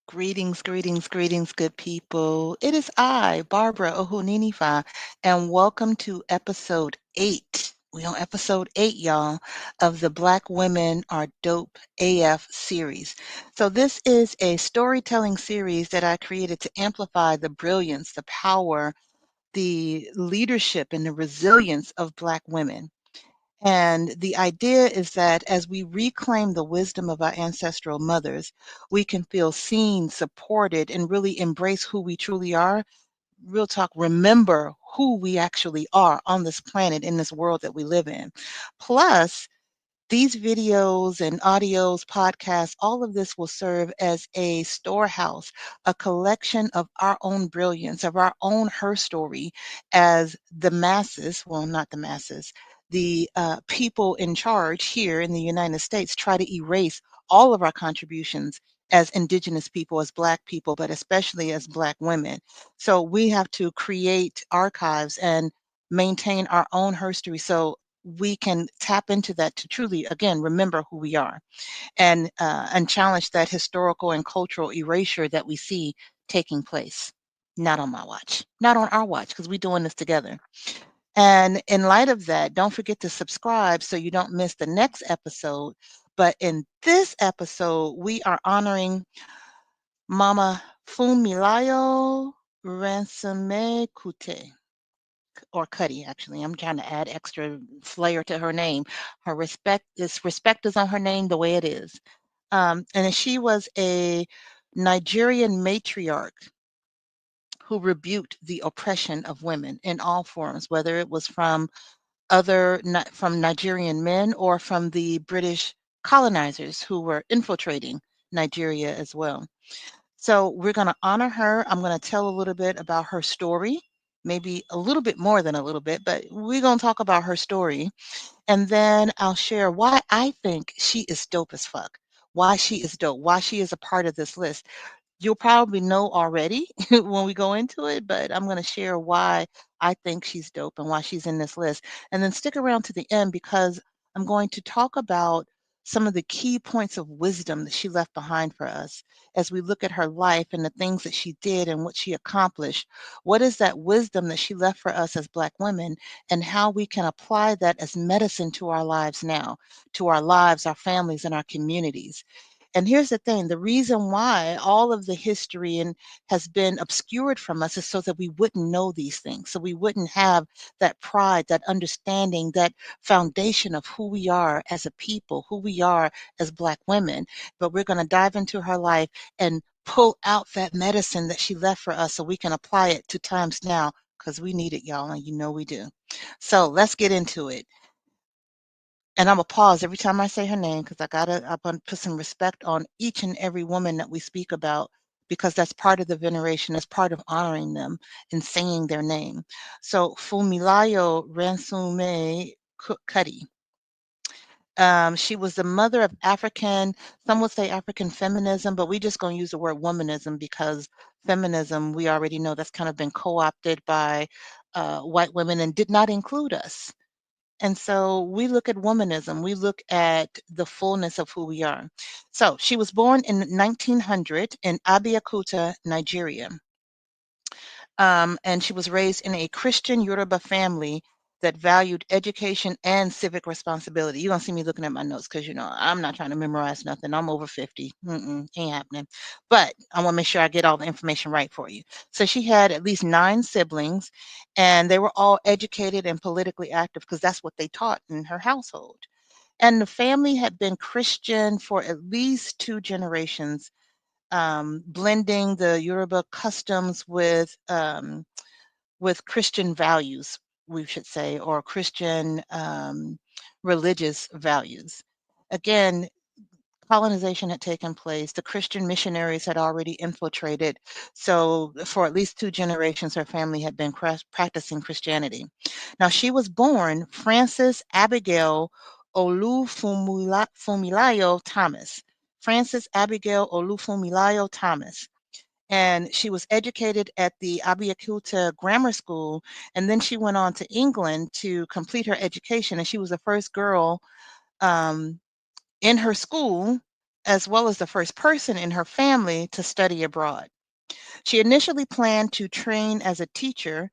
Greetings, greetings, greetings, good people. It is I, Barbara Ohuninifa, and welcome to episode 8. We on episode 8, y'all, of the Black Women Are Dope AF series. So this is a storytelling series that I created to amplify the brilliance, the power, the leadership, and the resilience of Black women. And the idea is that as we reclaim the wisdom of our ancestral mothers, we can feel seen, supported, and really embrace who we truly are. Real talk, remember who we actually are on this planet, in this world that we live in. Plus, these videos and audios, podcasts, all of this will serve as a storehouse, a collection of our own brilliance, of our own her story as the masses, well, not the masses, the people in charge here in the United States try to erase all of our contributions as Indigenous people, as Black people, but especially as Black women. So we have to create archives and maintain our own history. So we can tap into that to truly, again, remember who we are and challenge that historical and cultural erasure that we see taking place. Not on my watch, not on our watch, because we're doing this together. And in light of that, don't forget to subscribe so you don't miss the next episode. But in this episode, we are honoring Mama Funmilayo Ransome-Kuti or Cuddy, actually. I'm trying to add extra flair to her name. Her respect is on her name the way it is. And she was a Nigerian matriarch who rebuked the oppression of women in all forms, whether it was from from Nigerian men or from the British colonizers who were infiltrating Nigeria as well. So we're going to honor her. I'm going to tell a little bit about her story, maybe a little bit more than a little bit, but we're going to talk about her story. And then I'll share why I think she is dope as fuck, why she is dope, why she is a part of this list. You'll probably know already when we go into it, but I'm going to share why I think she's dope and why she's in this list. And then stick around to the end because I'm going to talk about some of the key points of wisdom that she left behind for us as we look at her life and the things that she did and what she accomplished. What is that wisdom that she left for us as Black women and how we can apply that as medicine to our lives now, to our lives, our families, and our communities? And here's the thing, the reason why all of the history and has been obscured from us is so that we wouldn't know these things. So we wouldn't have that pride, that understanding, that foundation of who we are as a people, who we are as Black women. But we're going to dive into her life and pull out that medicine that she left for us so we can apply it to times now because we need it, y'all, and you know we do. So let's get into it. And I'm gonna pause every time I say her name because I'm gonna put some respect on each and every woman that we speak about because that's part of the veneration, that's part of honoring them and saying their name. So Funmilayo Ransome-Kuti. She was the mother of African, some would say African feminism, but we just gonna use the word womanism because feminism, we already know that's kind of been co-opted by white women and did not include us. And so we look at womanism, we look at the fullness of who we are. So she was born in 1900 in Abeokuta, Nigeria. And she was raised in a Christian Yoruba family that valued education and civic responsibility. You're going to see me looking at my notes because, you know, I'm not trying to memorize nothing. I'm over 50. Ain't happening. But I want to make sure I get all the information right for you. So she had at least 9 siblings, and they were all educated and politically active because that's what they taught in her household. And the family had been Christian for at least 2 generations, blending the Yoruba customs with Christian values, we should say, or Christian religious values. Again, colonization had taken place. The Christian missionaries had already infiltrated. So for at least 2 generations, her family had been practicing Christianity. Now, she was born Frances Abigail Olufunmilayo Thomas. Frances Abigail Olufunmilayo Thomas. And she was educated at the Abeokuta Grammar School, and then she went on to England to complete her education. And she was the first girl in her school as well as the first person in her family to study abroad. She initially planned to train as a teacher,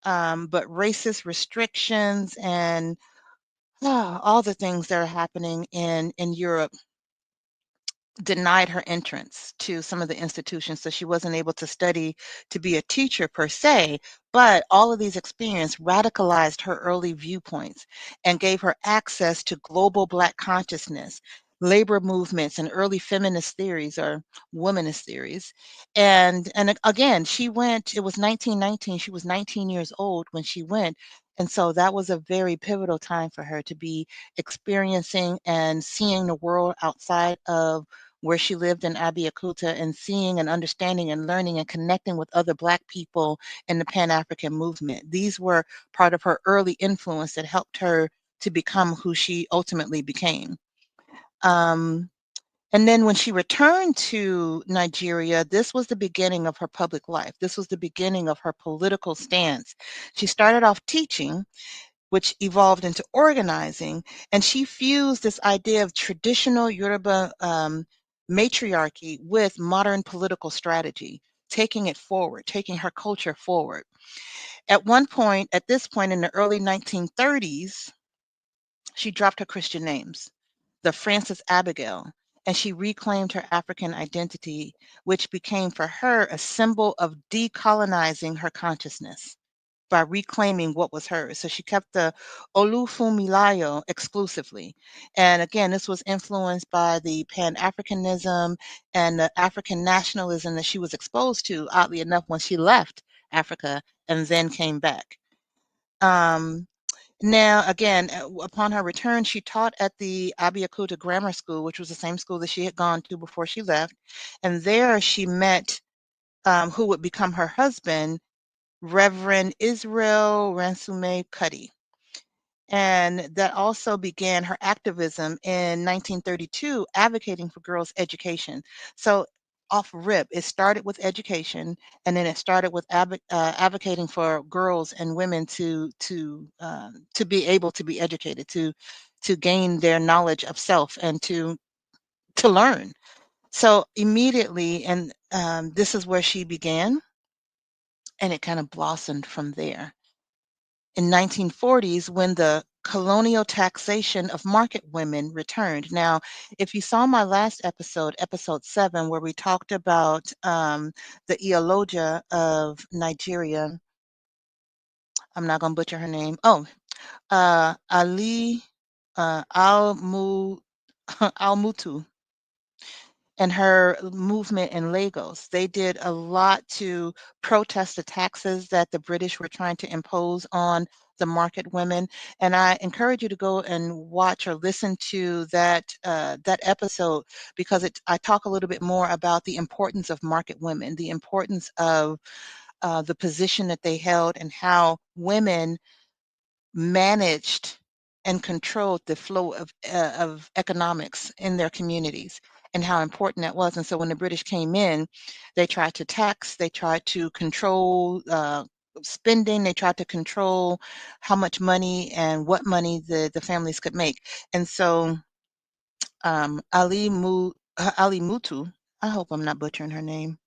but racist restrictions and all the things that are happening in Europe denied her entrance to some of the institutions, so she wasn't able to study to be a teacher per se, but all of these experiences radicalized her early viewpoints and gave her access to global Black consciousness, labor movements, and early feminist theories or womanist theories. And again, she went, it was 1919, she was 19 years old when she went. And so that was a very pivotal time for her to be experiencing and seeing the world outside of where she lived in Abeokuta and seeing and understanding and learning and connecting with other Black people in the Pan-African movement. These were part of her early influence that helped her to become who she ultimately became. Um, and then when she returned to Nigeria, this was the beginning of her public life. This was the beginning of her political stance. She started off teaching, which evolved into organizing. And she fused this idea of traditional Yoruba matriarchy with modern political strategy, taking it forward, taking her culture forward. At this point in the early 1930s, she dropped her Christian names, the Frances Abigail, and she reclaimed her African identity, which became for her a symbol of decolonizing her consciousness by reclaiming what was hers. So she kept the Funmilayo exclusively. And again, this was influenced by the Pan-Africanism and the African nationalism that she was exposed to, oddly enough, when she left Africa and then came back. Um, Now, again, upon her return, she taught at the Abeokuta Grammar School, which was the same school that she had gone to before she left. And there she met who would become her husband, Reverend Israel Ransome-Kuti. And that also began her activism in 1932, advocating for girls' education. So off rip, it started with education, and then it started with advocating for girls and women to be able to be educated, to gain their knowledge of self and to learn. So immediately, and this is where she began, and it kind of blossomed from there. In 1940s, when the colonial taxation of market women returned. Now, if you saw my last episode, episode 7, where we talked about the Ialoja of Nigeria, I'm not going to butcher her name. Oh, Ali Al-Mutu and her movement in Lagos. They did a lot to protest the taxes that the British were trying to impose on the market women. And I encourage you to go and watch or listen to that episode, because I talk a little bit more about the importance of market women, the importance of the position that they held, and how women managed and controlled the flow of economics in their communities, and how important that was. And so when the British came in, they tried to tax, they tried to control spending, they tried to control how much money and what money the families could make. And so Ali Mutu, I hope I'm not butchering her name.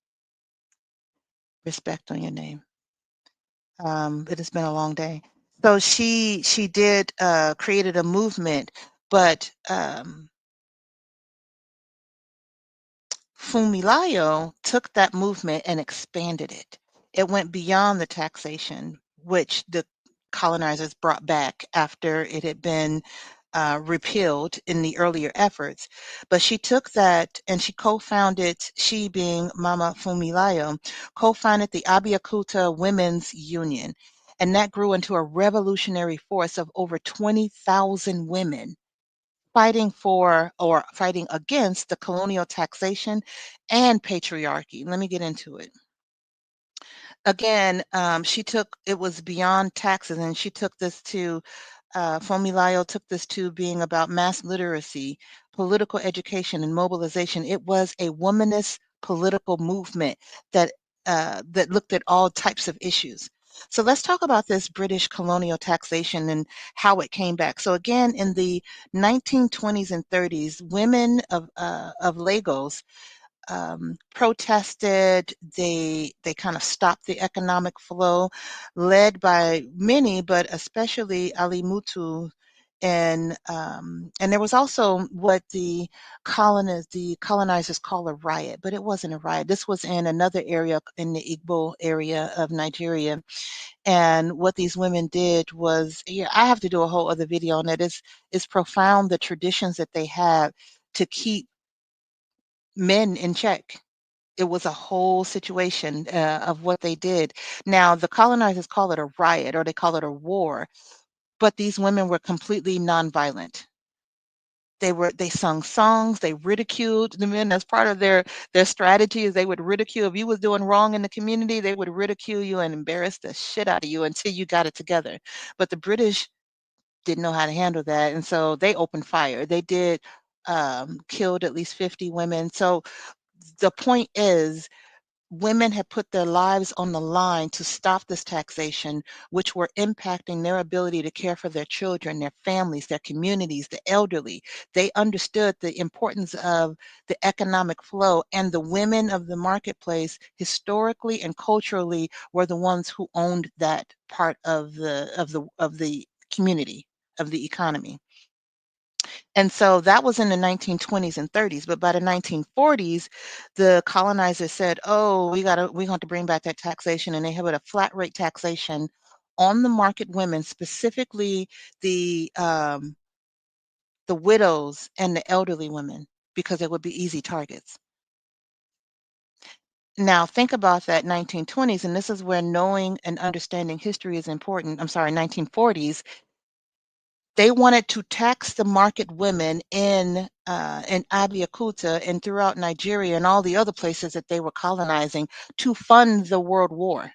Respect on your name. It has been a long day. So she did created a movement, but Funmilayo took that movement and expanded it. It went beyond the taxation, which the colonizers brought back after it had been repealed in the earlier efforts. But she took that and she co-founded, she being Mama Funmilayo, co-founded the Abeokuta Women's Union. And that grew into a revolutionary force of over 20,000 women fighting for or fighting against the colonial taxation and patriarchy. Let me get into it. Again, it was beyond taxes, and she took this to, Funmilayo took this to being about mass literacy, political education, and mobilization. It was a womanist political movement that that looked at all types of issues. So let's talk about this British colonial taxation and how it came back. So again, in the 1920s and 30s, women of Lagos protested. They kind of stopped the economic flow, led by many, but especially Ali Mutu. And there was also what the colonizers call a riot, but it wasn't a riot. This was in another area in the Igbo area of Nigeria. And what these women did was, yeah, I have to do a whole other video on it. It's profound, the traditions that they have to keep men in check. It was a whole situation of what they did. Now, the colonizers call it a riot or they call it a war, but these women were completely nonviolent. They sung songs, they ridiculed the men as part of their strategy is they would ridicule if you was doing wrong in the community, they would ridicule you and embarrass the shit out of you until you got it together. But the British didn't know how to handle that, and so they opened fire. They did killed at least 50 women. So the point is women had put their lives on the line to stop this taxation, which were impacting their ability to care for their children, their families, their communities, the elderly. They understood the importance of the economic flow, and the women of the marketplace, historically and culturally, were the ones who owned that part of the community, of the economy. And so that was in the 1920s and 30s. But by the 1940s, the colonizers said, "Oh, we got to bring back that taxation," and they have a flat rate taxation on the market women, specifically the the widows and the elderly women, because they would be easy targets. Now think about that 1920s, and this is where knowing and understanding history is important. I'm sorry, 1940s. They wanted to tax the market women in Abeokuta and throughout Nigeria and all the other places that they were colonizing to fund the World War.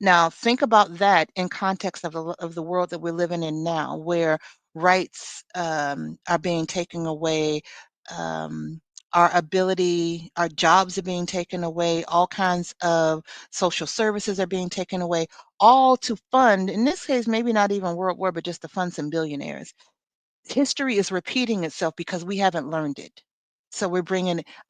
Now, think about that in context of the world that we're living in now, where rights are being taken away, our ability, our jobs are being taken away, all kinds of social services are being taken away, all to fund, in this case, maybe not even World War, but just to fund some billionaires. History is repeating itself because we haven't learned it. So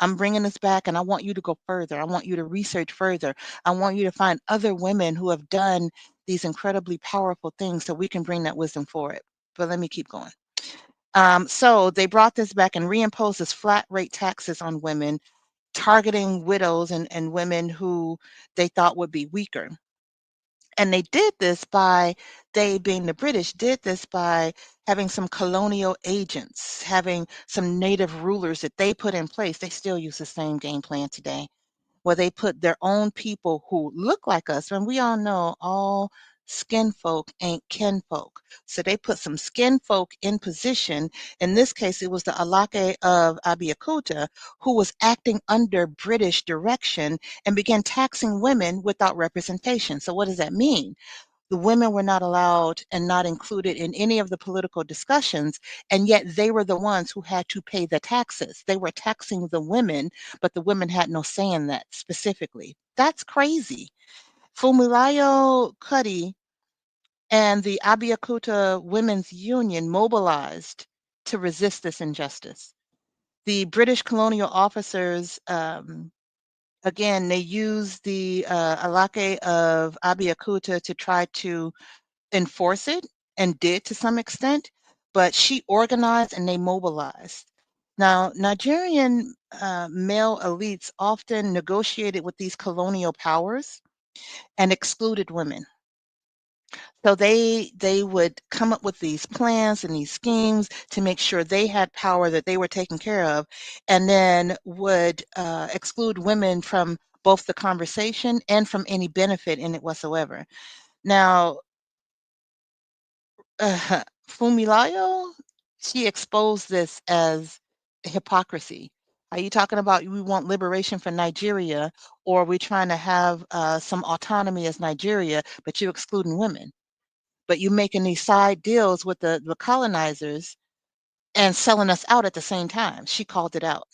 I'm bringing this back, and I want you to go further. I want you to research further. I want you to find other women who have done these incredibly powerful things so we can bring that wisdom forward. But let me keep going. So they brought this back and reimposed this flat rate taxes on women, targeting widows and women who they thought would be weaker. And they did this by, they being the British, did this by having some colonial agents, having some native rulers that they put in place. They still use the same game plan today, where they put their own people who look like us. And we all know all skin folk ain't kin folk. So they put some skin folk in position. In this case, it was the Alake of Abeokuta who was acting under British direction and began taxing women without representation. So what does that mean? The women were not allowed and not included in any of the political discussions, and yet they were the ones who had to pay the taxes. They were taxing the women, but the women had no say in that specifically. That's crazy. Funmilayo Kuti and the Abeokuta Women's Union mobilized to resist this injustice. The British colonial officers, again, they used the Alake of Abeokuta to try to enforce it, and did to some extent, but she organized and they mobilized. Now, Nigerian male elites often negotiated with these colonial powers and excluded women. So they would come up with these plans and these schemes to make sure they had power, that they were taken care of, and then would exclude women from both the conversation and from any benefit in it whatsoever. Now, Funmilayo, she exposed this as hypocrisy. Are you talking about we want liberation for Nigeria, or are we trying to have some autonomy as Nigeria, but you're excluding women? But you're making these side deals with the colonizers and selling us out at the same time. She called it out.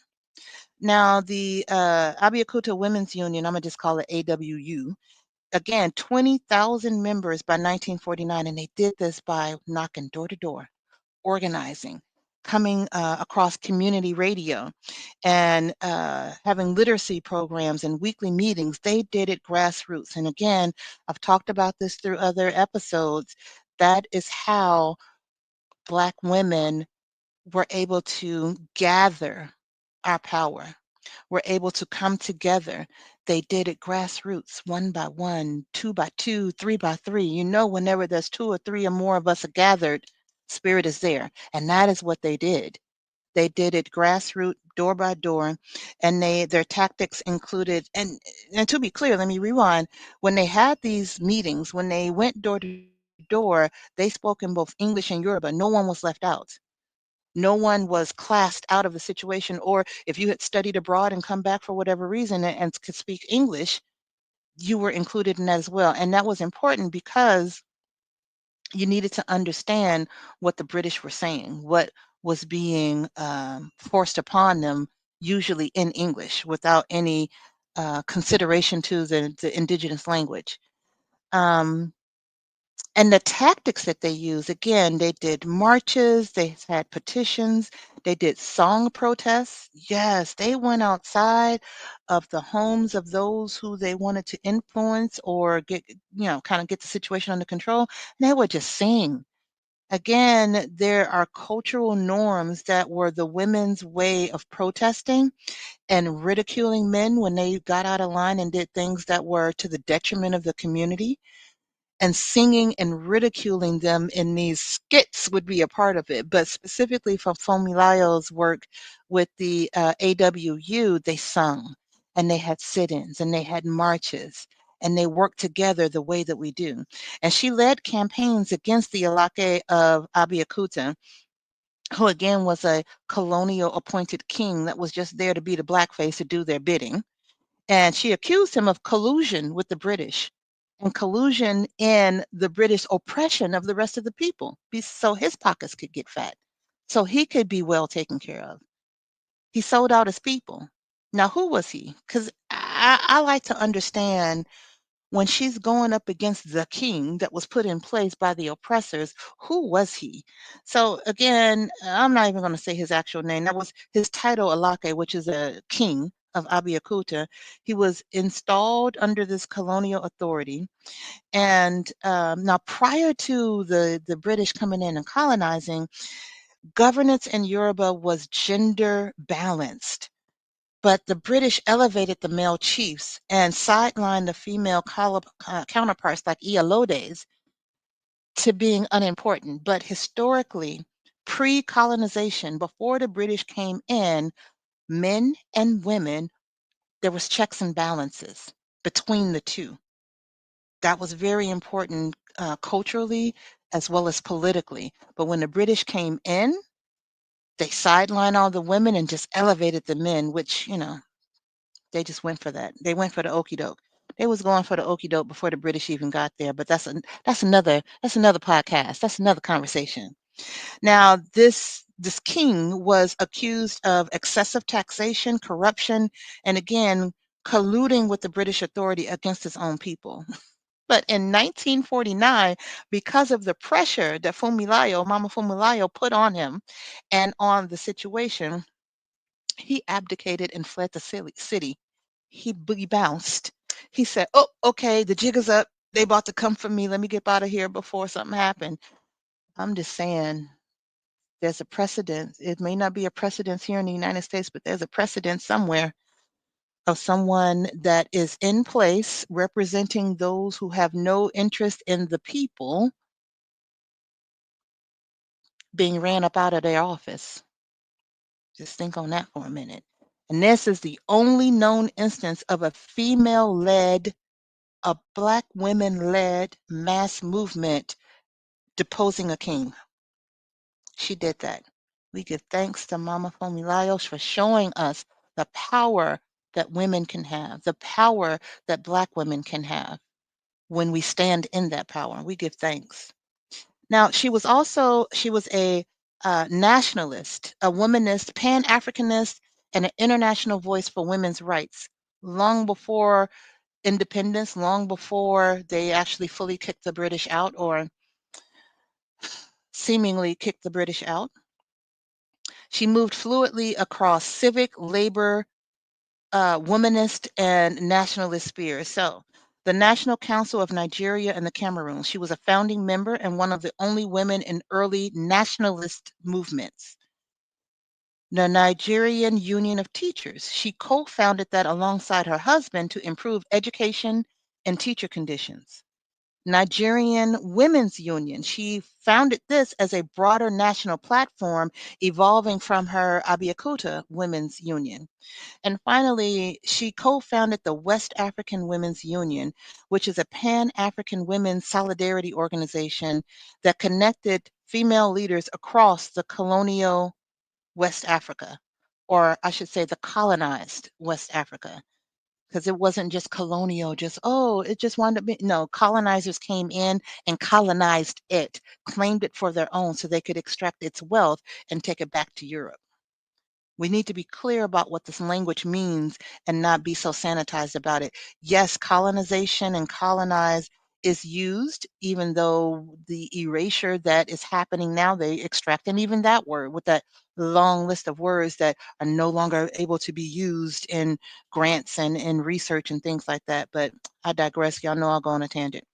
Now, the Abeokuta Women's Union, I'm going to just call it AWU, again, 20,000 members by 1949, and they did this by knocking door to door, organizing, coming across community radio, and having literacy programs and weekly meetings. They did it grassroots. And again, I've talked about this through other episodes. That is how Black women were able to gather our power. We're able to come together. They did it grassroots, one by one, two by two, three by three. You know, whenever there's two or three or more of us are gathered, spirit is there. And that is what they did. They did it grassroots, door by door, and their tactics included, and to be clear, let me rewind. When they had these meetings, when they went door to door, they spoke in both English and Yoruba. No one was left out. No one was classed out of the situation, or if you had studied abroad and come back for whatever reason and could speak English, you were included in that as well. And that was important because you needed to understand what the British were saying, what was being forced upon them, usually in English, without any consideration to the indigenous language. Um, and the tactics that they use, again, they did marches, they had petitions, they did song protests. Yes, they went outside of the homes of those who they wanted to influence or get, kind of get the situation under control. And they would just sing. Again, there are cultural norms that were the women's way of protesting and ridiculing men when they got out of line and did things that were to the detriment of the community, and singing and ridiculing them in these skits would be a part of it. But specifically from Funmilayo's work with the AWU, they sung and they had sit-ins and they had marches and they worked together the way that we do. And she led campaigns against the Alake of Abeokuta, who again was a colonial appointed king that was just there to be the blackface to do their bidding. And she accused him of collusion with the British and collusion in the British oppression of the rest of the people, so his pockets could get fat, so he could be well taken care of. He sold out his people. Now, who was he? Because I like to understand when she's going up against the king that was put in place by the oppressors, who was he? So again, I'm not even going to say his actual name. That was his title, Alake, which is a king of Abeokuta. He was installed under this colonial authority. And now, prior to the British coming in and colonizing, governance in Yoruba was gender balanced. But the British elevated the male chiefs and sidelined the female counterparts like Iyalodes to being unimportant. But historically, pre-colonization, before the British came in, men and women, there was checks and balances between the two. That was very important culturally as well as politically. But when the British came in, they sidelined all the women and just elevated the men, which, they just went for that. They went for the okey doke. They was going for the okey doke before the British even got there. But that's another podcast. That's another conversation. Now, this king was accused of excessive taxation, corruption, and again, colluding with the British authority against his own people. But in 1949, because of the pressure that Mama Funmilayo put on him and on the situation, he abdicated and fled the city. He boogie bounced. He said, "Oh, okay, the jig is up. They about to come for me. Let me get out of here before something happened." I'm just saying, there's a precedent. It may not be a precedent here in the United States, but there's a precedent somewhere of someone that is in place representing those who have no interest in the people being ran up out of their office. Just think on that for a minute. And this is the only known instance of a Black women-led mass movement deposing a king. She did that. We give thanks to Mama Funmilayo for showing us the power that women can have, the power that Black women can have when we stand in that power. We give thanks. Now, she was a nationalist, a womanist, Pan-Africanist, and an international voice for women's rights long before independence, long before they actually fully kicked the British out, or seemingly kicked the British out. She moved fluidly across civic, labor, womanist, and nationalist spheres. So, the National Council of Nigeria and the Cameroon. She was a founding member and one of the only women in early nationalist movements. The Nigerian Union of Teachers. She co founded that alongside her husband to improve education and teacher conditions. Nigerian Women's Union. She founded this as a broader national platform evolving from her Abeokuta Women's Union. And finally, she co founded the West African Women's Union, which is a pan African women's solidarity organization that connected female leaders across the colonial West Africa, or I should say the colonized West Africa, because it wasn't just colonial, just, oh, it just wanted to be. No, colonizers came in and colonized it, claimed it for their own so they could extract its wealth and take it back to Europe. We need to be clear about what this language means and not be so sanitized about it. Yes, colonization and colonize is used, even though the erasure that is happening now, they extract, and even that word with that long list of words that are no longer able to be used in grants and in research and things like that. But I digress. Y'all know I'll go on a tangent.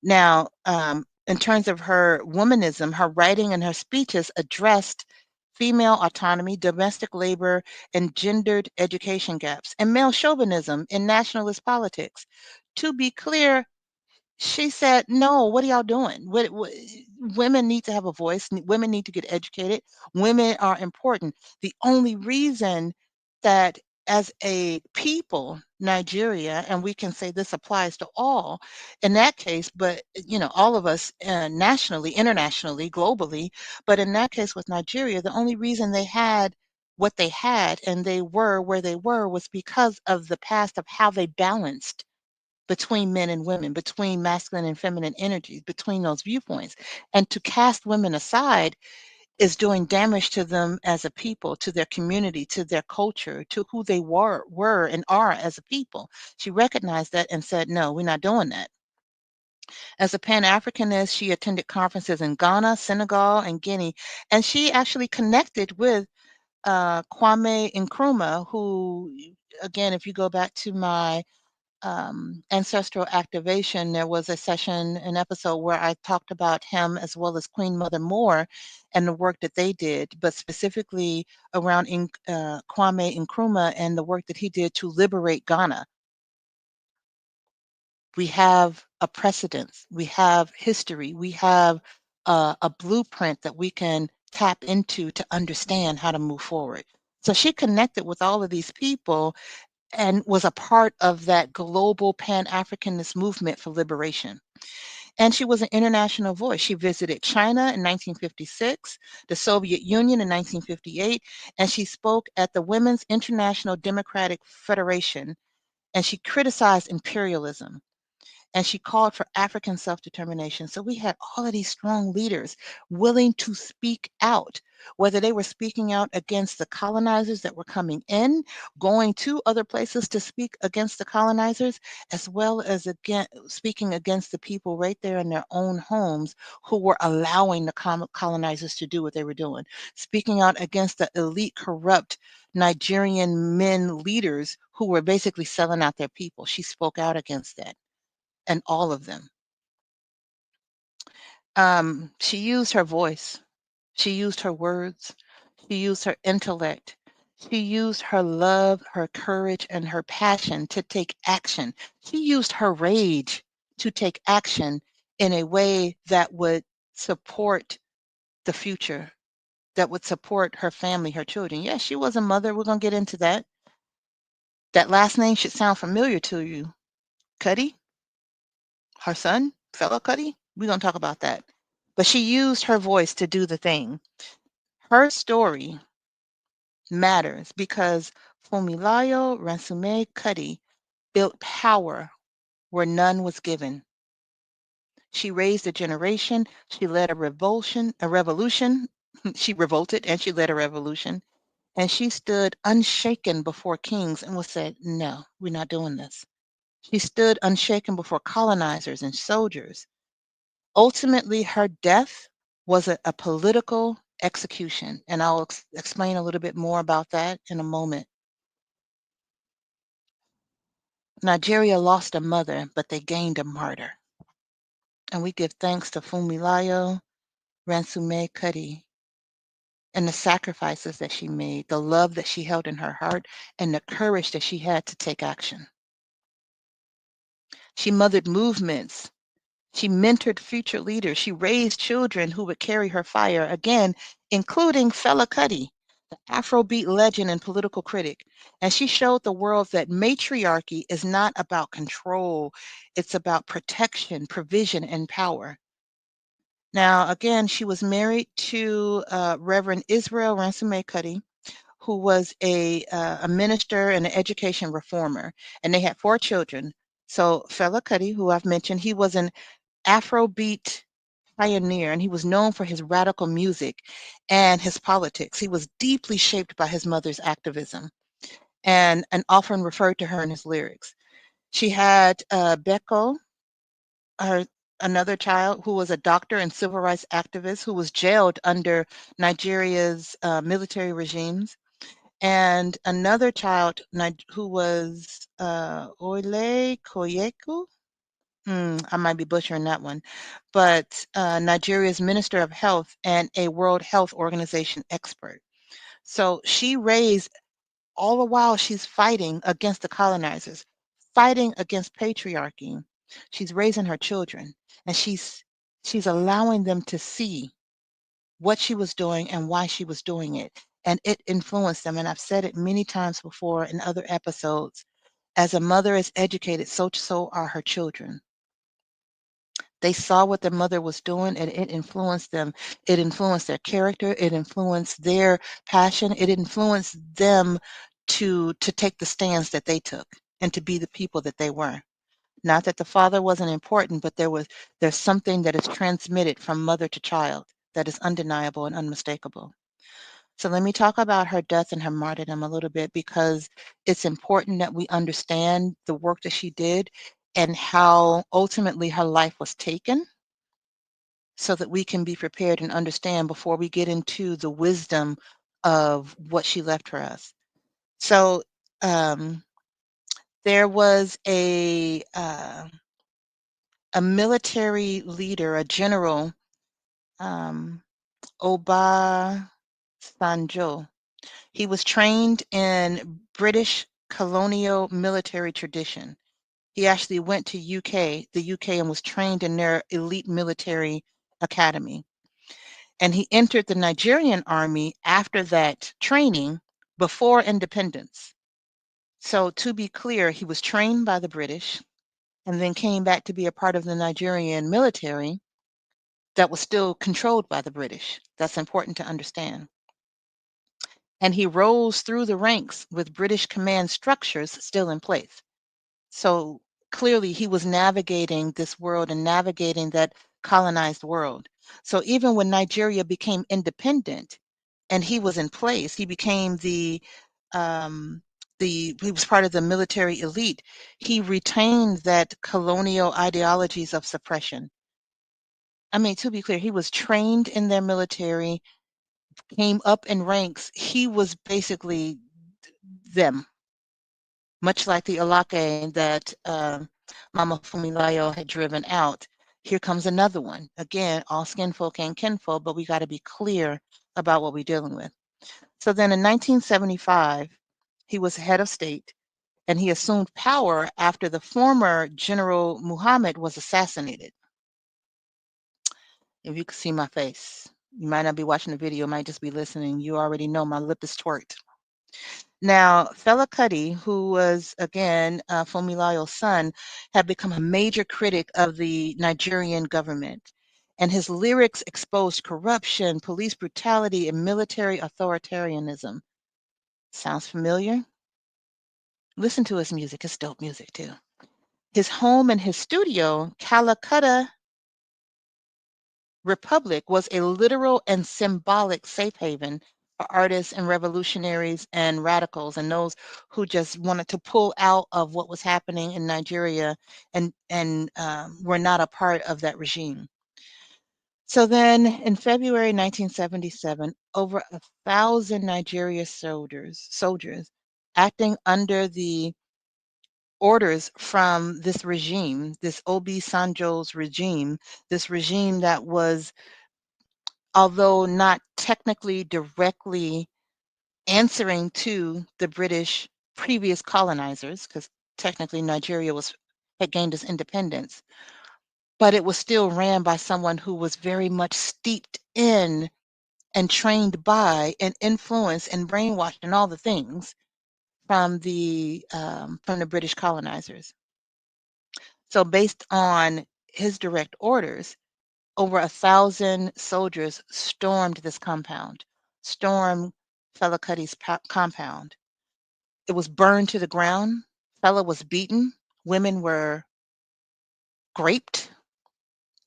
Now, in terms of her womanism, her writing and her speeches addressed female autonomy, domestic labor, and gendered education gaps, and male chauvinism in nationalist politics. To be clear, she said, "No, what are y'all doing? Women need to have a voice. Women need to get educated. Women are important. The only reason that, as a people, Nigeria, and we can say this applies to all in that case, but all of us nationally, internationally, globally, but in that case with Nigeria, the only reason they had what they had and they were where they were was because of the past of how they balanced between men and women, between masculine and feminine energies, between those viewpoints. And to cast women aside is doing damage to them as a people, to their community, to their culture, to who they were and are as a people. She recognized that and said, no, we're not doing that. As a Pan-Africanist, she attended conferences in Ghana, Senegal, and Guinea, and she actually connected with Kwame Nkrumah, who, again, if you go back to my ancestral activation, there was a session, an episode where I talked about him as well as Queen Mother Moore and the work that they did, but specifically around Kwame Nkrumah and the work that he did to liberate Ghana. We have a precedence, we have history, we have a blueprint that we can tap into to understand how to move forward. So she connected with all of these people and was a part of that global Pan-Africanist movement for liberation. And she was an international voice. She visited China in 1956, the Soviet Union in 1958, and she spoke at the Women's International Democratic Federation, and she criticized imperialism and she called for African self-determination. So we had all of these strong leaders willing to speak out, whether they were speaking out against the colonizers that were coming in, going to other places to speak against the colonizers, as well as again speaking against the people right there in their own homes who were allowing the colonizers to do what they were doing, speaking out against the elite, corrupt Nigerian men leaders who were basically selling out their people. She spoke out against that and all of them. She used her voice. She used her words. She used her intellect. She used her love, her courage, and her passion to take action. She used her rage to take action in a way that would support the future, that would support her family, her children. Yes, she was a mother. We're going to get into that. That last name should sound familiar to you. Cuddy, her son, fellow Cuddy. We're going to talk about that. But she used her voice to do the thing. Her story matters because Funmilayo Ransome-Kuti built power where none was given. She raised a generation. She led a revolution. She revolted and she led a revolution. And she stood unshaken before kings and was said, no, we're not doing this. She stood unshaken before colonizers and soldiers. Ultimately, her death was a political execution, and I'll explain a little bit more about that in a moment. Nigeria lost a mother, but they gained a martyr. And we give thanks to Funmilayo Ransome-Kuti and the sacrifices that she made, the love that she held in her heart, and the courage that she had to take action. She mothered movements. She mentored future leaders. She raised children who would carry her fire, again, including Fela Kuti, the Afrobeat legend and political critic. And she showed the world that matriarchy is not about control, it's about protection, provision, and power. Now, again, she was married to Reverend Israel Ransome-Kuti, who was a minister and an education reformer, and they had 4 children. So Fela Kuti, who I've mentioned, he was an Afrobeat pioneer, and he was known for his radical music and his politics. He was deeply shaped by his mother's activism and often referred to her in his lyrics. She had Beko, her another child who was a doctor and civil rights activist who was jailed under Nigeria's military regimes, and another child who was Ole Koyeku. I might be butchering that one, but Nigeria's Minister of Health and a World Health Organization expert. So she raised, all the while she's fighting against the colonizers, fighting against patriarchy. She's raising her children, and she's allowing them to see what she was doing and why she was doing it. And it influenced them. And I've said it many times before in other episodes. As a mother is educated, so are her children. They saw what their mother was doing and it influenced them. It influenced their character. It influenced their passion. It influenced them to take the stands that they took and to be the people that they were. Not that the father wasn't important, but there's something that is transmitted from mother to child that is undeniable and unmistakable. So let me talk about her death and her martyrdom a little bit, because it's important that we understand the work that she did and how ultimately her life was taken, so that we can be prepared and understand before we get into the wisdom of what she left for us. So um, there was a military leader, a general, um, Oba Sanjo. He was trained in British colonial military tradition. He actually went to the UK, and was trained in their elite military academy. And he entered the Nigerian army after that training before independence. So to be clear, he was trained by the British and then came back to be a part of the Nigerian military that was still controlled by the British. That's important to understand. And he rose through the ranks with British command structures still in place. So clearly he was navigating this world and navigating that colonized world. So even when Nigeria became independent and he was in place, he became he was part of the military elite. He retained that colonial ideologies of suppression. I mean, to be clear, he was trained in their military, came up in ranks. He was basically them, much like the Alake that Mama Funmilayo had driven out. Here comes another one. Again, all skinfolk ain't kinfolk, but we got to be clear about what we're dealing with. So then in 1975, he was head of state, and he assumed power after the former General Muhammad was assassinated. If you could see my face, you might not be watching the video, might just be listening. You already know my lip is twerked. Now, Fela Kuti, who was, again, Funmilayo's son, had become a major critic of the Nigerian government, and his lyrics exposed corruption, police brutality, and military authoritarianism. Sounds familiar? Listen to his music. It's dope music, too. His home and his studio, Calcutta Republic, was a literal and symbolic safe haven artists and revolutionaries and radicals and those who just wanted to pull out of what was happening in Nigeria and were not a part of that regime. So then in February 1977, over 1,000 Nigeria soldiers acting under the orders from this regime, this Obasanjo's regime, this regime that was, although not technically directly answering to the British previous colonizers, because technically Nigeria had gained its independence, but it was still ran by someone who was very much steeped in and trained by and influenced and brainwashed and all the things from the British colonizers. So based on his direct orders, over 1,000 soldiers stormed this compound, stormed Fela Kuti's compound. It was burned to the ground. Fela was beaten. Women were raped.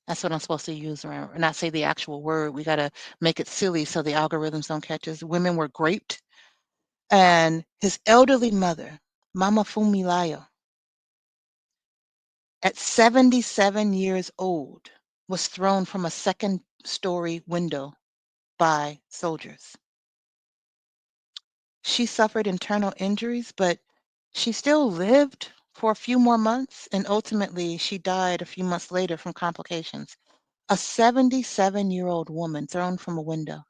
That's what I'm supposed to use around, not say the actual word. We got to make it silly so the algorithms don't catch us. Women were raped. And his elderly mother, Mama Funmilayo, at 77 years old, was thrown from a second-story window by soldiers. She suffered internal injuries, but she still lived for a few more months, and ultimately she died a few months later from complications. A 77-year-old woman thrown from a window.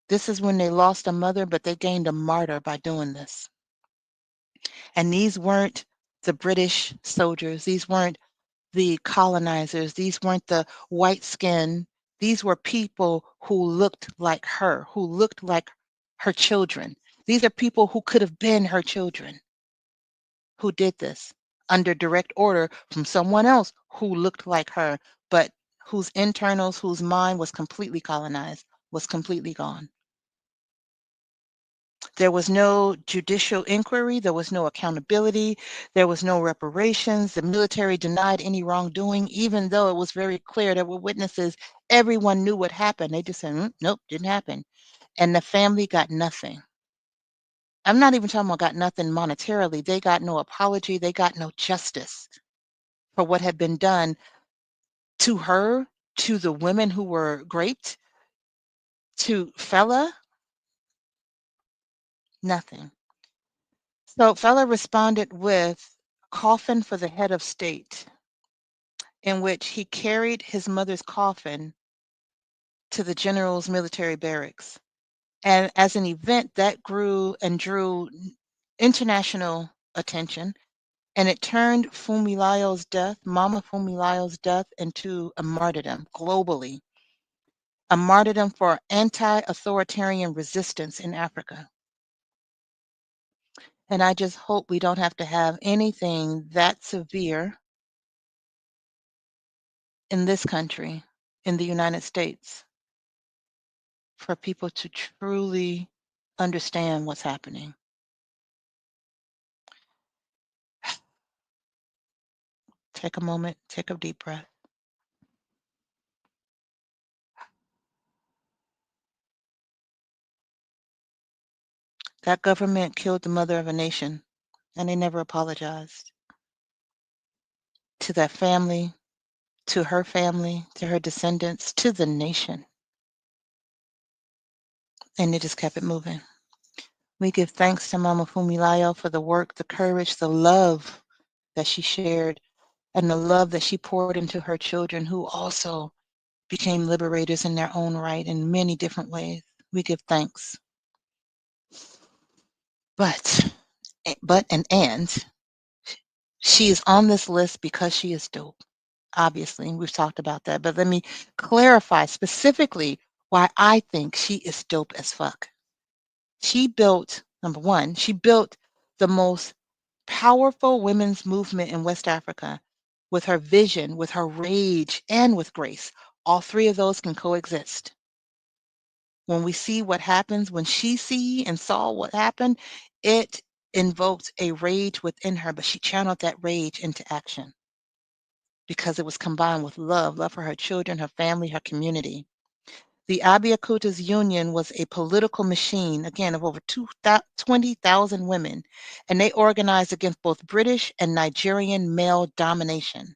This is when they lost a mother, but they gained a martyr by doing this. And these weren't the British soldiers. These weren't the colonizers. These weren't the white skin. These were people who looked like her, who looked like her children. These are people who could have been her children who did this under direct order from someone else who looked like her, but whose internals, whose mind was completely colonized, was completely gone. There was no judicial inquiry. There was no accountability. There was no reparations. The military denied any wrongdoing, even though it was very clear there were witnesses. Everyone knew what happened. They just said, nope, didn't happen. And the family got nothing. I'm not even talking about got nothing monetarily. They got no apology. They got no justice for what had been done to her, to the women who were raped, to Fela, nothing. So Fela responded with a coffin for the head of state, in which he carried his mother's coffin to the general's military barracks. And as an event that grew and drew international attention, and it turned Funmilayo's death, Mama Funmilayo's death, into a martyrdom globally, a martyrdom for anti-authoritarian resistance in Africa. And I just hope we don't have to have anything that severe in this country, in the United States, for people to truly understand what's happening. Take a moment, take a deep breath. That government killed the mother of a nation, and they never apologized to that family, to her descendants, to the nation. And they just kept it moving. We give thanks to Mama Funmilayo for the work, the courage, the love that she shared, and the love that she poured into her children, who also became liberators in their own right in many different ways. We give thanks. But she is on this list because she is dope. Obviously, we've talked about that, but let me clarify specifically why I think she is dope as fuck. She built, number one, she built the most powerful women's movement in West Africa with her vision, with her rage, and with grace. All three of those can coexist. When we see what happens, when she see and saw what happened, it invoked a rage within her, but she channeled that rage into action because it was combined with love for her children, her family, her community. The Abeokuta's union was a political machine, again, of over 20,000 women, and they organized against both British and Nigerian male domination.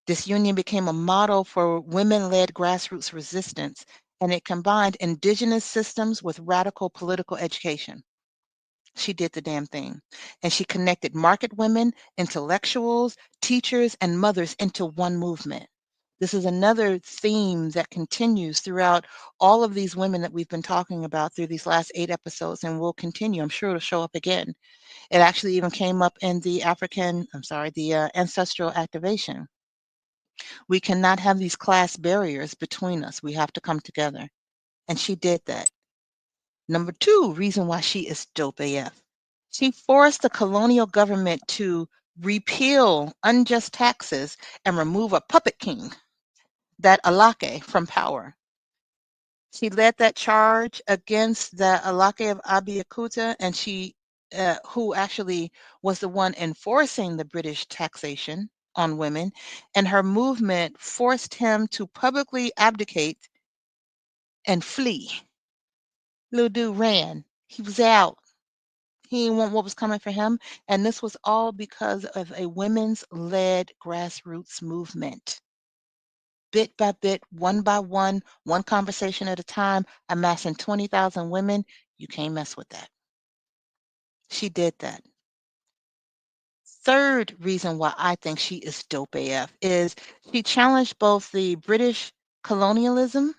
This union became a model for women-led grassroots resistance, and it combined indigenous systems with radical political education. She did the damn thing. And she connected market women, intellectuals, teachers, and mothers into one movement. This is another theme that continues throughout all of these women that we've been talking about through these last 8 episodes, and will continue. I'm sure it'll show up again. It actually even came up in the ancestral activation. We cannot have these class barriers between us. We have to come together. And she did that. Number 2 reason why she is dope AF. She forced the colonial government to repeal unjust taxes and remove a puppet king, that Alake, from power. She led that charge against the Alake of Abeokuta, and who actually was the one enforcing the British taxation on women, and her movement forced him to publicly abdicate and flee. Little dude ran. He was out. He didn't want what was coming for him. And this was all because of a women's led grassroots movement. Bit by bit, one by one conversation at a time, amassing 20,000 women. You can't mess with that. She did that. Third reason why I think she is dope AF is she challenged both the British colonialism,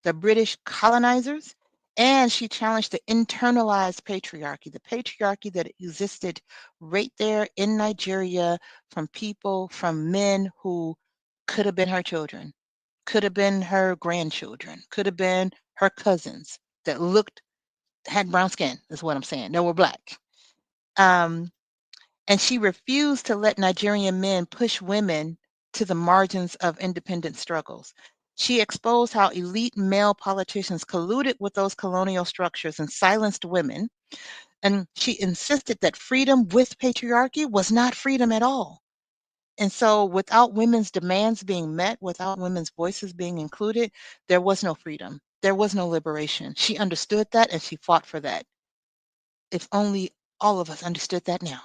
the British colonizers, and she challenged the internalized patriarchy, the patriarchy that existed right there in Nigeria from men who could have been her children, could have been her grandchildren, could have been her cousins that had brown skin, is what I'm saying. They were black. Um, and she refused to let Nigerian men push women to the margins of independent struggles. She exposed how elite male politicians colluded with those colonial structures and silenced women. And she insisted that freedom with patriarchy was not freedom at all. And so, without women's demands being met, without women's voices being included, there was no freedom. There was no liberation. She understood that and she fought for that. If only all of us understood that now.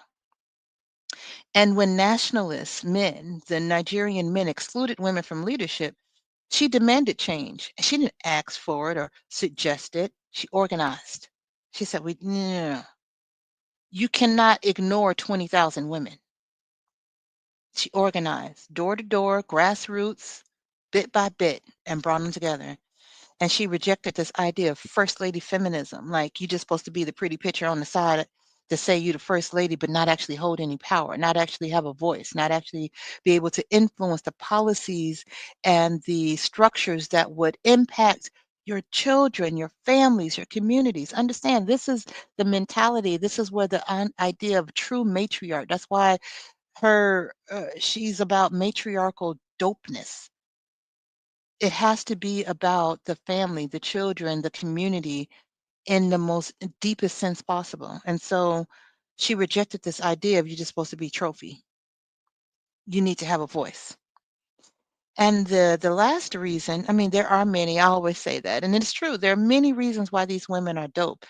And when nationalist men, the Nigerian men, excluded women from leadership, she demanded change. She didn't ask for it or suggest it. She organized. She said, no, no, no. You cannot ignore 20,000 women. She organized door to door, grassroots, bit by bit, and brought them together. And she rejected this idea of first lady feminism, like you're just supposed to be the pretty picture on the side to say you're the first lady, but not actually hold any power, not actually have a voice, not actually be able to influence the policies and the structures that would impact your children, your families, your communities. Understand, this is the mentality. This is where the idea of true matriarch. That's why she's about matriarchal dopeness. It has to be about the family, the children, the community in the most deepest sense possible. And so she rejected this idea of you're just supposed to be trophy. You need to have a voice. And the last reason, I mean, there are many, I always say that, and it's true. There are many reasons why these women are dope.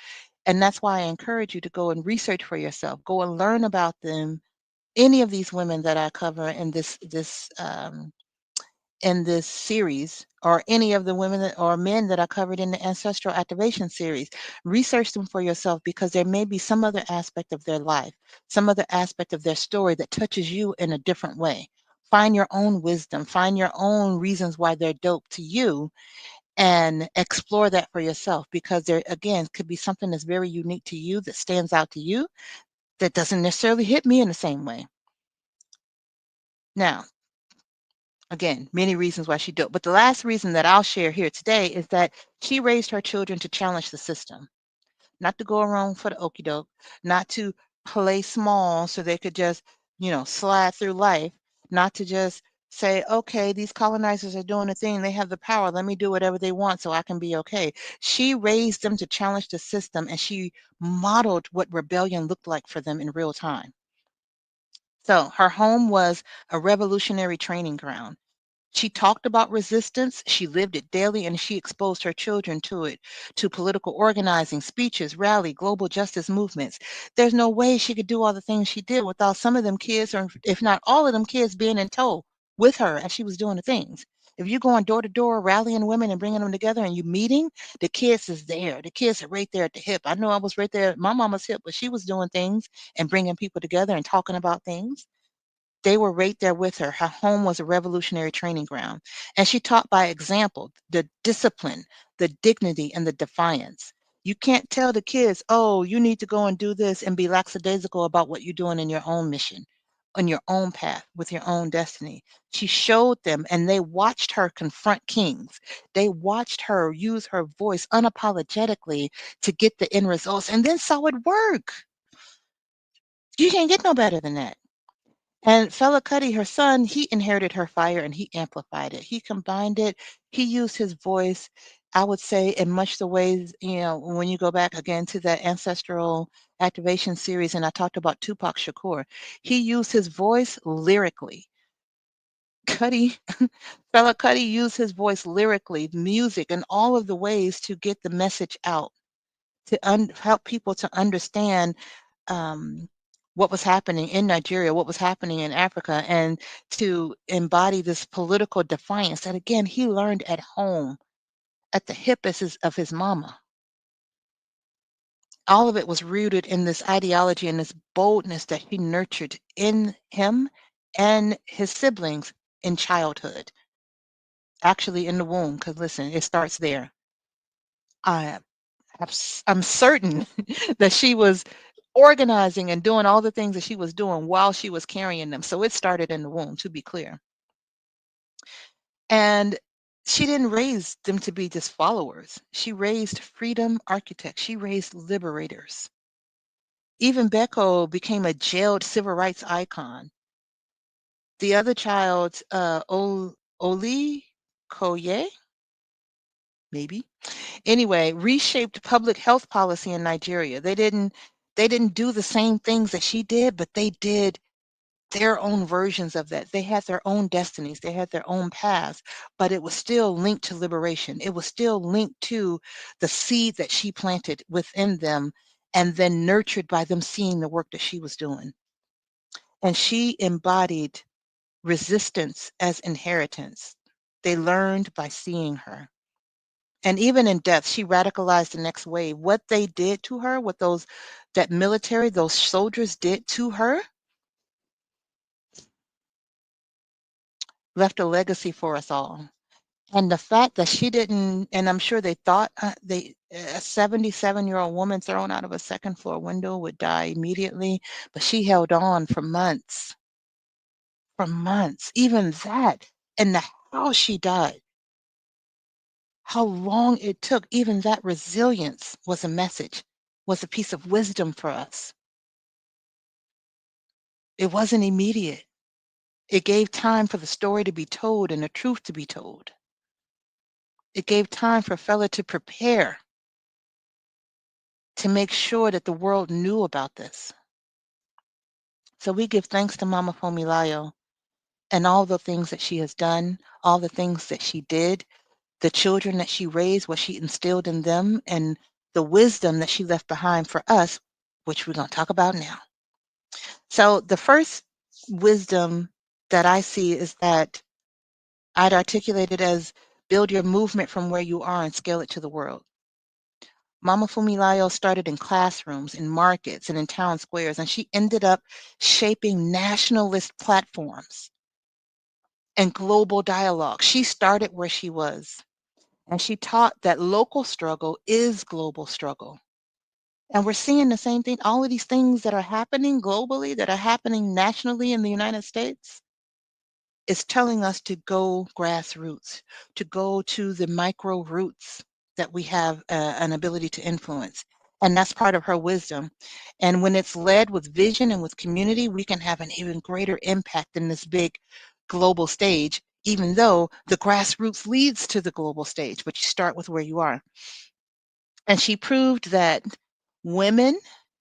And that's why I encourage you to go and research for yourself, go and learn about them. Any of these women that I cover in this series, or any of the or men that I covered in the ancestral activation series. Research them for yourself, because there may be some other aspect of their life, some other aspect of their story that touches you in a different way. Find your own wisdom, find your own reasons why they're dope to you, and explore that for yourself, because there, again, could be something that's very unique to you, that stands out to you, that doesn't necessarily hit me in the same way. Now, again, many reasons why she do it. But the last reason that I'll share here today is that she raised her children to challenge the system, not to go around for the okie doke, not to play small so they could just, slide through life, not to just say, okay, these colonizers are doing a thing, they have the power, let me do whatever they want so I can be okay. She raised them to challenge the system, and she modeled what rebellion looked like for them in real time. So her home was a revolutionary training ground. She talked about resistance, she lived it daily, and she exposed her children to it, to political organizing, speeches, rally, global justice movements. There's no way she could do all the things she did without some of them kids, or if not all of them kids, being in tow with her as she was doing the things. If you're going door to door, rallying women and bringing them together and you meeting, the kids is there. The kids are right there at the hip. I know I was right there at my mama's hip, but she was doing things and bringing people together and talking about things. They were right there with her. Her home was a revolutionary training ground. And she taught by example the discipline, the dignity, and the defiance. You can't tell the kids, oh, you need to go and do this and be lackadaisical about what you're doing in your own mission, on your own path, with your own destiny. She showed them, and they watched her confront kings. They watched her use her voice unapologetically to get the end results and then saw it work. You can't get no better than that. And Fela Kuti, her son, he inherited her fire and he amplified it. He combined it. He used his voice, I would say, in much the ways, when you go back again to that ancestral activation series, and I talked about Tupac Shakur, he used his voice lyrically. Cuddy, Fela Kuti used his voice lyrically, music, and all of the ways to get the message out, to help people to understand um, what was happening in Nigeria, what was happening in Africa, and to embody this political defiance that, again, he learned at home, at the hip of his mama. All of it was rooted in this ideology and this boldness that he nurtured in him and his siblings in childhood, actually in the womb, because listen, it starts there. I I'm certain that she was organizing and doing all the things that she was doing while she was carrying them. So it started in the womb, to be clear. And she didn't raise them to be just followers. She raised freedom architects. She raised liberators. Even Beko became a jailed civil rights icon. The other child, Oli Koye, maybe. Anyway, reshaped public health policy in Nigeria. They didn't do the same things that she did, but they did their own versions of that. They had their own destinies, they had their own paths, but it was still linked to liberation. It was still linked to the seed that she planted within them and then nurtured by them seeing the work that she was doing. And she embodied resistance as inheritance. They learned by seeing her. And even in death, she radicalized the next wave. What they did to her, what that military, those soldiers did to her, left a legacy for us all. And the fact that she didn't, and I'm sure they thought a 77-year-old woman thrown out of a second floor window would die immediately, but she held on for months, for months. Even that, and how she died, how long it took, even that resilience was a message, was a piece of wisdom for us. It wasn't immediate. It gave time for the story to be told and the truth to be told. It gave time for Fela to prepare, to make sure that the world knew about this. So we give thanks to Mama Funmilayo and all the things that she has done, all the things that she did, the children that she raised, what she instilled in them, and the wisdom that she left behind for us, which we're going to talk about now. So the first wisdom that I see is that I'd articulate it as build your movement from where you are and scale it to the world. Mama Funmilayo started in classrooms, in markets, and in town squares, and she ended up shaping nationalist platforms and global dialogue. She started where she was, and she taught that local struggle is global struggle. And we're seeing the same thing, all of these things that are happening globally, that are happening nationally in the United States, is telling us to go grassroots, to go to the micro roots that we have an ability to influence. And that's part of her wisdom. And when it's led with vision and with community, we can have an even greater impact in this big global stage, even though the grassroots leads to the global stage, but you start with where you are. And she proved that women,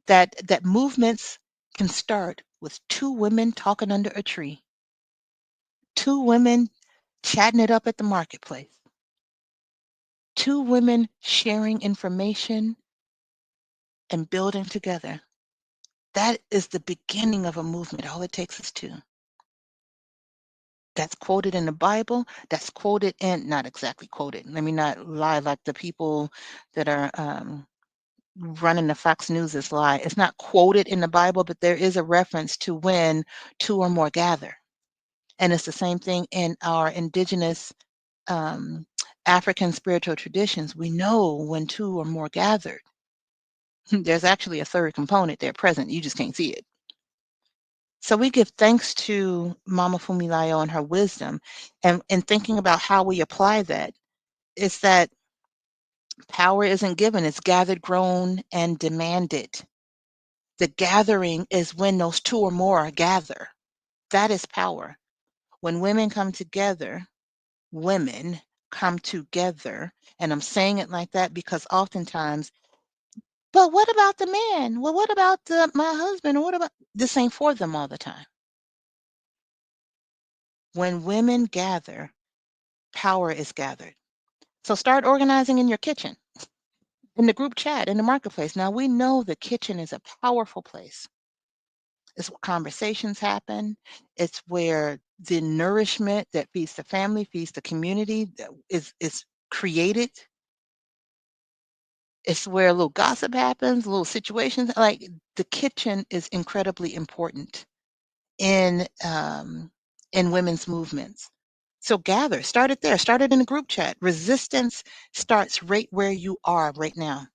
that movements can start with two women talking under a tree. Two women chatting it up at the marketplace. Two women sharing information and building together. That is the beginning of a movement. All it takes is two. That's quoted in the Bible. That's quoted in, not exactly quoted. Let me not lie like the people that are running the Fox News is lie. It's not quoted in the Bible, but there is a reference to when two or more gather. And it's the same thing in our indigenous um, African spiritual traditions. We know when two or more gathered. There's actually a third component there present. You just can't see it. So we give thanks to Mama Funmilayo and her wisdom, and thinking about how we apply that. It's that power isn't given, it's gathered, grown, and demanded. The gathering is when those two or more gather. That is power. When women come together, women come together, and I'm saying it like that because oftentimes, but what about the man? Well, what about my husband? Or what about this? Ain't for them all the time. When women gather, power is gathered. So start organizing in your kitchen, in the group chat, in the marketplace. Now we know the kitchen is a powerful place. It's where conversations happen. It's where the nourishment that feeds the family, feeds the community that is created. It's where a little gossip happens, little situations. Like the kitchen is incredibly important in women's movements. So gather, start it there, start it in a group chat. Resistance starts right where you are right now.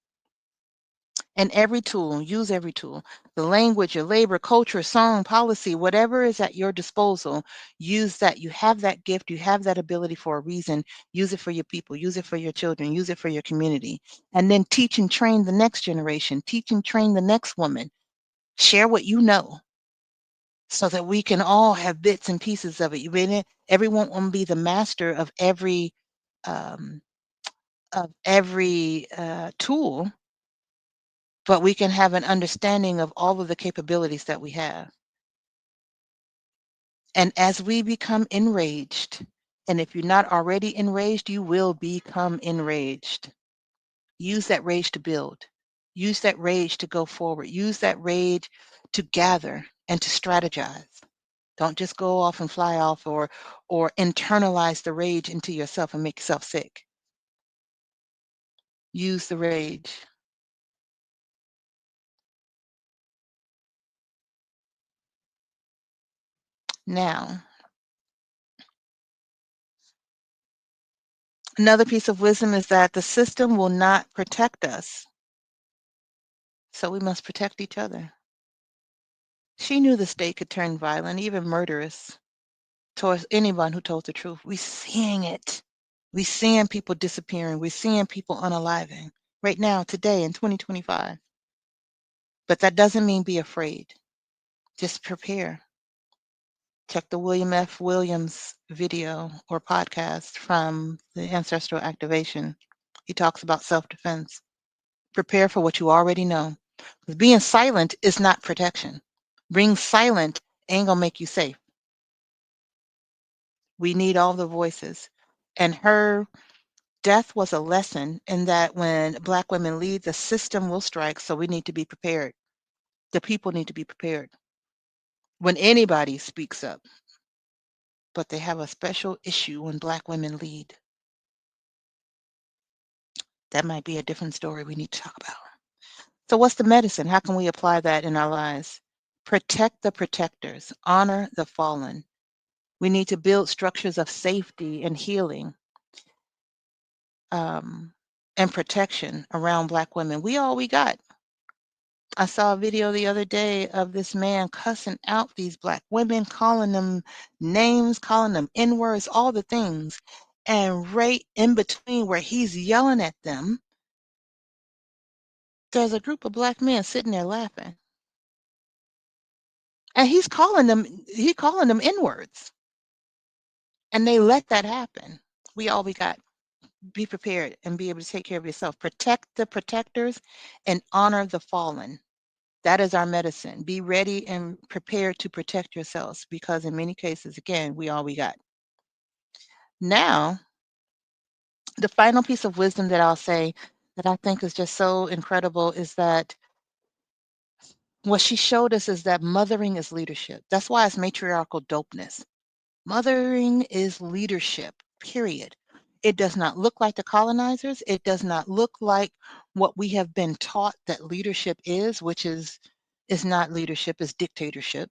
And every tool, use every tool, the language, your labor, culture, song, policy, whatever is at your disposal, use that. You have that gift, you have that ability for a reason. Use it for your people, use it for your children, use it for your community. And then teach and train the next generation, teach and train the next woman. Share what you know so that we can all have bits and pieces of it. Everyone won't be the master um, of every tool, but we can have an understanding of all of the capabilities that we have. And as we become enraged, and if you're not already enraged, you will become enraged. Use that rage to build. Use that rage to go forward. Use that rage to gather and to strategize. Don't just go off and fly off or internalize the rage into yourself and make yourself sick. Use the rage. Now, another piece of wisdom is that the system will not protect us, so we must protect each other. She knew the state could turn violent, even murderous, towards anyone who told the truth. We're seeing it. We're seeing people disappearing. We're seeing people unaliving right now, today in 2025. But that doesn't mean be afraid. Just prepare. Check the William F. Williams video or podcast from the Ancestral Activation. He talks about self-defense. Prepare for what you already know. Being silent is not protection. Being silent ain't gonna make you safe. We need all the voices. And her death was a lesson in that when Black women lead, the system will strike. So we need to be prepared. The people need to be prepared. When anybody speaks up, but they have a special issue when Black women lead. That might be a different story we need to talk about. So what's the medicine? How can we apply that in our lives? Protect the protectors, honor the fallen. We need to build structures of safety and healing and protection around Black women. We all we got. I saw a video the other day of this man cussing out these Black women, calling them names, calling them N-words, all the things. And right in between where he's yelling at them, there's a group of Black men sitting there laughing. And he's calling them N-words. And they let that happen. We all we got. Be prepared and be able to take care of yourself. Protect the protectors and honor the fallen. That is our medicine. Be ready and prepared to protect yourselves because in many cases, again, we all we got. Now, the final piece of wisdom that I'll say that I think is just so incredible is that what she showed us is that mothering is leadership. That's why it's matriarchal dopeness. Mothering is leadership, period. It does not look like the colonizers. It does not look like what we have been taught that leadership is, which is not leadership, is dictatorship.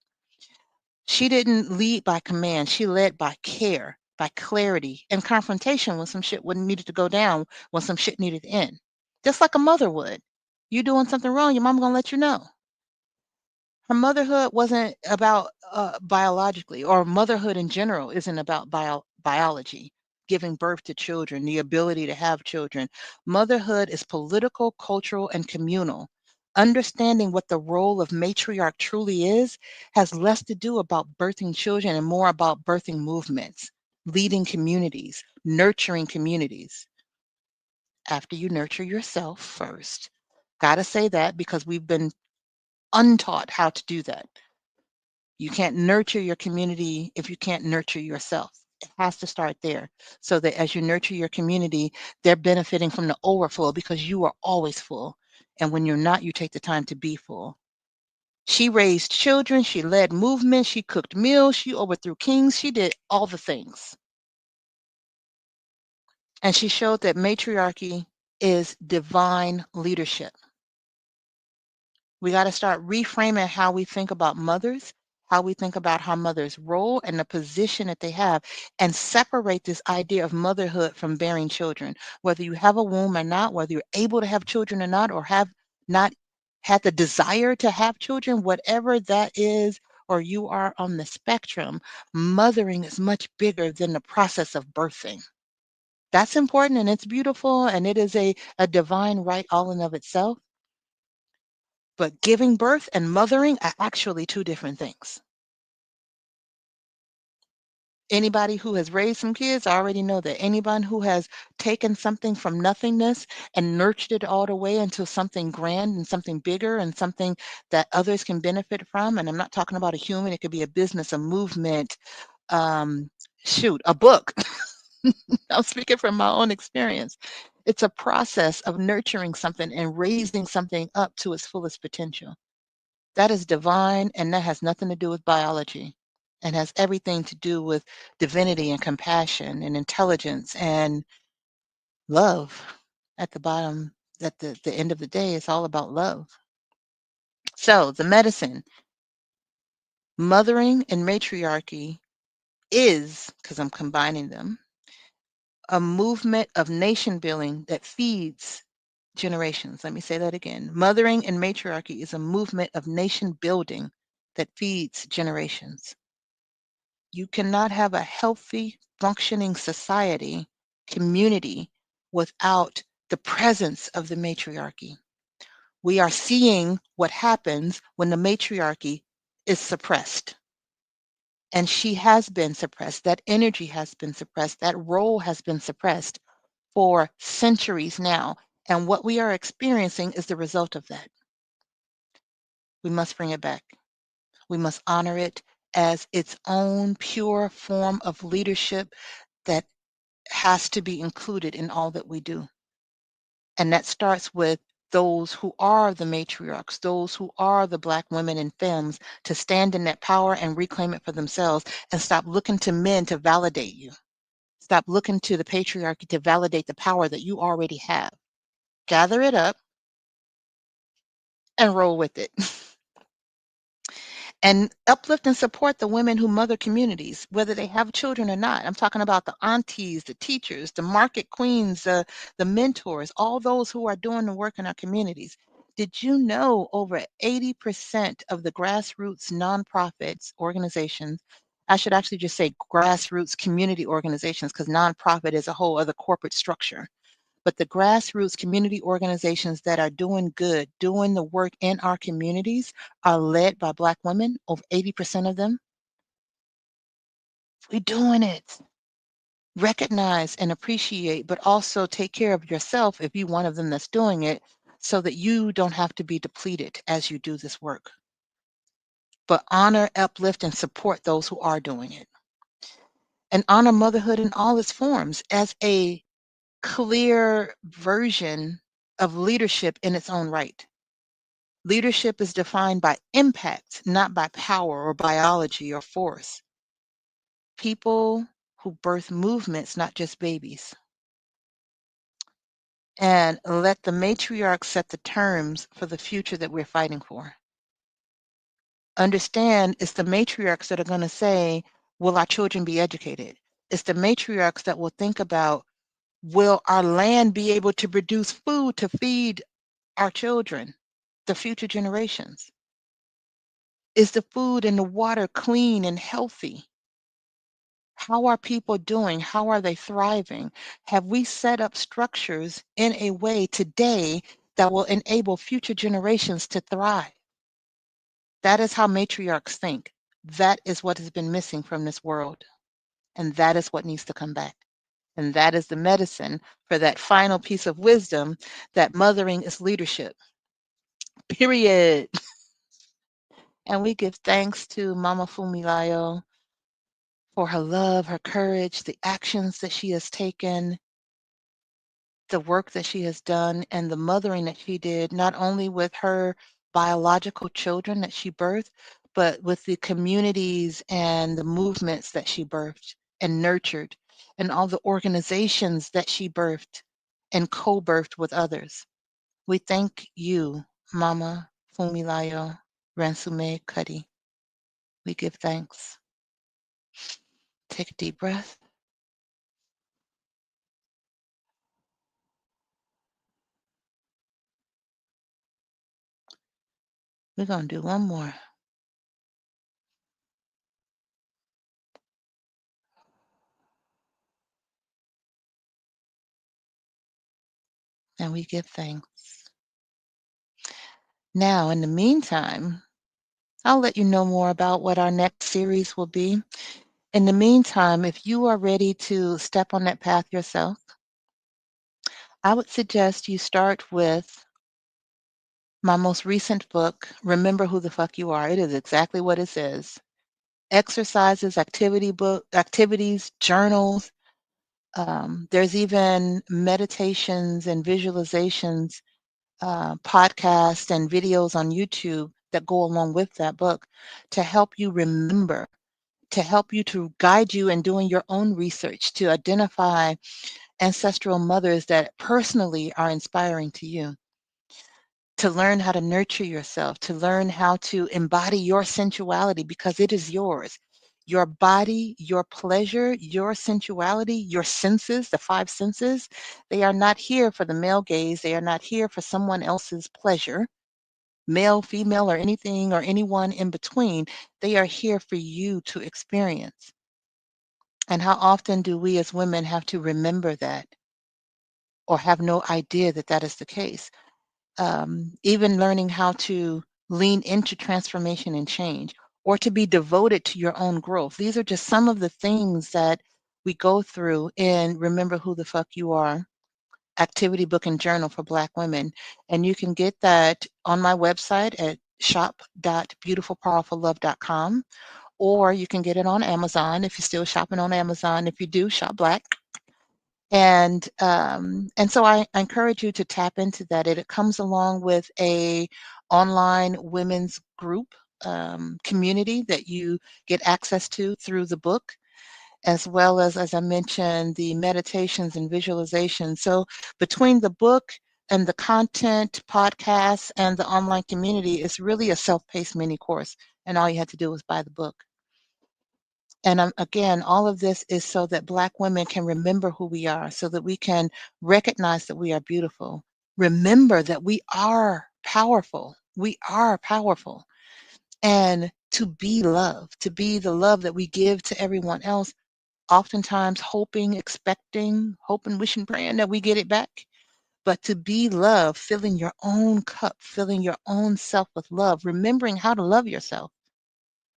She didn't lead by command. She led by care, by clarity, and confrontation when some shit wouldn't needed to go down, when some shit needed to end. Just like a mother would. You doing something wrong, your mom gonna let you know. Her motherhood wasn't about biologically, or motherhood in general isn't about biology, giving birth to children, the ability to have children. Motherhood is political, cultural, and communal. Understanding what the role of matriarch truly is has less to do about birthing children and more about birthing movements, leading communities, nurturing communities. After you nurture yourself first. Gotta say that because we've been untaught how to do that. You can't nurture your community if you can't nurture yourself. It has to start there so that as you nurture your community, they're benefiting from the overflow because you are always full. And when you're not, you take the time to be full. She raised children, she led movements, she cooked meals, she overthrew kings, she did all the things. And she showed that matriarchy is divine leadership. We got to start reframing how we think about mothers, how we think about how mothers role and the position that they have, and separate this idea of motherhood from bearing children. Whether you have a womb or not, whether you're able to have children or not, or have not had the desire to have children, whatever that is, or you are on the spectrum, mothering is much bigger than the process of birthing. That's important and it's beautiful and it is a divine right all in of itself. But giving birth and mothering are actually two different things. Anybody who has raised some kids already know that. Anyone who has taken something from nothingness and nurtured it all the way into something grand and something bigger and something that others can benefit from. And I'm not talking about a human, it could be a business, a movement, um, shoot, a book. I'm speaking from my own experience. It's a process of nurturing something and raising something up to its fullest potential. That is divine, and that has nothing to do with biology and has everything to do with divinity and compassion and intelligence and love. At the bottom, at the end of the day, it's all about love. So, the medicine, mothering and matriarchy is, because I'm combining them, a movement of nation building that feeds generations. Let me say that again. Mothering and matriarchy is a movement of nation building that feeds generations. You cannot have a healthy, functioning society, community, without the presence of the matriarchy. We are seeing what happens when the matriarchy is suppressed. And she has been suppressed. That energy has been suppressed. That role has been suppressed for centuries now. And what we are experiencing is the result of that. We must bring it back. We must honor it as its own pure form of leadership that has to be included in all that we do. And that starts with those who are the matriarchs, those who are the Black women and femmes, to stand in that power and reclaim it for themselves and stop looking to men to validate you. Stop looking to the patriarchy to validate the power that you already have. Gather it up and roll with it. And uplift and support the women who mother communities, whether they have children or not. I'm talking about the aunties, the teachers, the market queens, the mentors, all those who are doing the work in our communities. Did you know over 80% of the grassroots nonprofits organizations, I should actually just say grassroots community organizations, because nonprofit is a whole other corporate structure. But the grassroots community organizations that are doing good, doing the work in our communities, are led by Black women, over 80% of them. We're doing it. Recognize and appreciate, but also take care of yourself if you're one of them that's doing it, so that you don't have to be depleted as you do this work. But honor, uplift, and support those who are doing it. and honor motherhood in all its forms as a clear version of leadership in its own right. Leadership is defined by impact, not by power or biology or force. People who birth movements, not just babies. And let the matriarchs set the terms for the future that we're fighting for. Understand it's the matriarchs that are going to say, will our children be educated? It's the matriarchs that will think about, will our land be able to produce food to feed our children, the future generations? Is the food and the water clean and healthy? How are people doing? How are they thriving? Have we set up structures in a way today that will enable future generations to thrive? That is how matriarchs think. That is what has been missing from this world. And that is what needs to come back. And that is the medicine for that final piece of wisdom that mothering is leadership. Period. And we give thanks to Mama Funmilayo for her love, her courage, the actions that she has taken, the work that she has done, and the mothering that she did, not only with her biological children that she birthed, but with the communities and the movements that she birthed and nurtured, and all the organizations that she birthed and co-birthed with others. We thank you, Mama Funmilayo Ransome-Kuti. We give thanks. Take a deep breath. We're going to do one more. And we give thanks. Now, in the meantime, I'll let you know more about what our next series will be. In the meantime, if you are ready to step on that path yourself, I would suggest you start with my most recent book, Remember Who the Fuck You Are. It is exactly what it says. Exercises, activities, journals. There's even meditations and visualizations, podcasts and videos on YouTube that go along with that book to help you remember, to help you, to guide you in doing your own research, to identify ancestral mothers that personally are inspiring to you, to learn how to nurture yourself, to learn how to embody your sensuality because it is yours. Your body, your pleasure, your sensuality, your senses, the five senses, they are not here for the male gaze. They are not here for someone else's pleasure, male, female, or anything or anyone in between. They are here for you to experience. And how often do we as women have to remember that or have no idea that that is the case? Even learning how to lean into transformation and change or to be devoted to your own growth. These are just some of the things that we go through in Remember Who the Fuck You Are activity book and journal for Black women. And you can get that on my website at shop.beautifulpowerfullove.com, or you can get it on Amazon if you're still shopping on Amazon. If you do, shop Black. And so I encourage you to tap into that. It comes along with a online women's group community that you get access to through the book, as well as I mentioned, the meditations and visualizations. So between the book and the content, podcasts, and the online community, it's really a self-paced mini course, and all you had to do was buy the book. And again, all of this is so that Black women can remember who we are, so that we can recognize that we are beautiful. Remember that we are powerful. We are powerful. And to be love, to be the love that we give to everyone else, oftentimes hoping, expecting, hoping, wishing, praying that we get it back. But to be love, filling your own cup, filling your own self with love, remembering how to love yourself,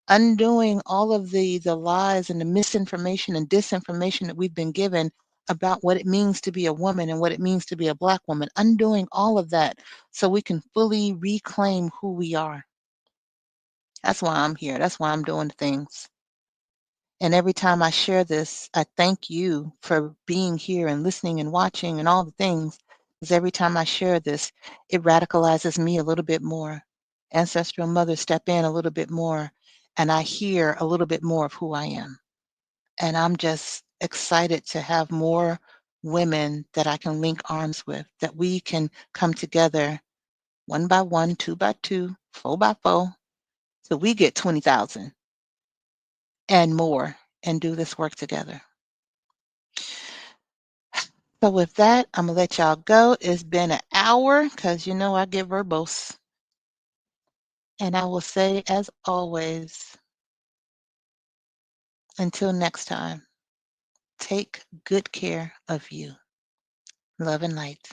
undoing all of the lies and the misinformation and disinformation that we've been given about what it means to be a woman and what it means to be a Black woman, undoing all of that so we can fully reclaim who we are. That's why I'm here. That's why I'm doing things. And every time I share this, I thank you for being here and listening and watching and all the things. Because every time I share this, it radicalizes me a little bit more. Ancestral mothers step in a little bit more, and I hear a little bit more of who I am. And I'm just excited to have more women that I can link arms with, that we can come together one by one, two by two, four by four, so we get 20,000 and more and do this work together. So with that, I'm gonna let y'all go. It's been an hour because you know I get verbose. And I will say, as always, until next time, take good care of you. Love and light.